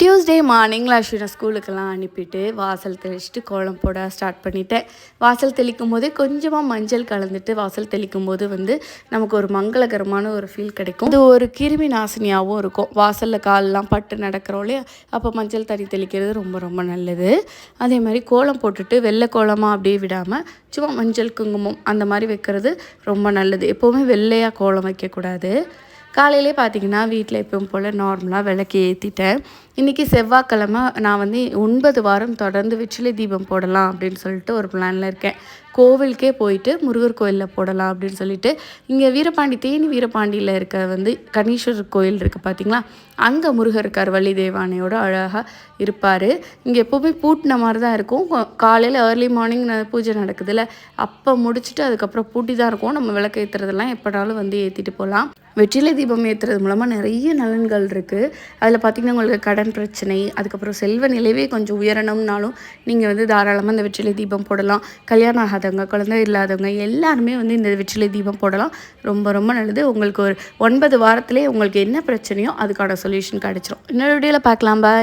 Tuesday மார்னிங்கில் அஸ்வினை ஸ்கூலுக்கெல்லாம் அனுப்பிட்டு வாசல் தெளிச்சுட்டு கோலம் போட ஸ்டார்ட் பண்ணிட்டேன். வாசல் தெளிக்கும் போது கொஞ்சமாக மஞ்சள் கலந்துட்டு வாசல் தெளிக்கும் போது நமக்கு ஒரு மங்களகரமான ஒரு ஃபீல் கிடைக்கும். இது ஒரு கிருமி நாசினியாகவும் இருக்கும். வாசலில் காலெலாம் பட்டு நடக்கிறோம் இல்லையா, அப்போ மஞ்சள் தண்ணி தெளிக்கிறது ரொம்ப ரொம்ப நல்லது. அதே மாதிரி கோலம் போட்டுட்டு வெள்ளை கோலமாக அப்படியே விடாமல் சும்மா மஞ்சள் குங்குமம் அந்த மாதிரி வைக்கிறது ரொம்ப நல்லது. எப்போவுமே வெள்ளையாக கோலம் வைக்கக்கூடாது. காலையிலே பார்த்திங்கன்னா வீட்டில் எப்பவும் போல் நார்மலாக விளக்கு ஏற்றிட்டேன். இன்றைக்கி செவ்வாய்க்கிழமை நான் 9 வாரம் தொடர்ந்து வெற்றிலை தீபம் போடலாம் அப்படின்னு சொல்லிட்டு ஒரு பிளானில் இருக்கேன். கோவிலுக்கே போயிட்டு முருகர் கோயிலில் போடலாம் அப்படின்னு சொல்லிட்டு இங்கே தேனி வீரபாண்டியில் இருக்க கணேஸ்வரர் கோயில் இருக்குது பார்த்திங்களா, அங்கே முருகர் இருக்கார். வள்ளி தேவானையோடு அழகாக இருப்பார். இங்கே எப்போவுமே பூட்டின மாதிரி தான் இருக்கும். காலையில் ஏர்லி மார்னிங் பூஜை நடக்குதுல்ல, அப்போ முடிச்சுட்டு அதுக்கப்புறம் பூட்டி தான் இருக்கும். நம்ம விளக்கு ஏற்றுறதெல்லாம் எப்போனாலும் ஏற்றிட்டு போகலாம். வெற்றிலை தீபம் ஏற்றுறது மூலமாக நிறைய நலன்கள் இருக்குது. அதில் பார்த்திங்கன்னா உங்களுக்கு கடன் பிரச்சனை, அதுக்கப்புறம் செல்வ நிலைவே கொஞ்சம் உயரணும்னாலும் நீங்கள் தாராளமாக இந்த வெற்றிலை தீபம் போடலாம். கல்யாணம் ஆகாதவங்க, குழந்தை இல்லாதவங்க எல்லாருமே இந்த வெற்றிலை தீபம் போடலாம். ரொம்ப ரொம்ப நல்லது. உங்களுக்கு ஒரு 9 வாரத்திலே உங்களுக்கு என்ன பிரச்சனையோ அதுக்கான சொல்யூஷன் கிடச்சிரும். இன்னொரு வீடியோவில் பார்க்கலாம். பாய்.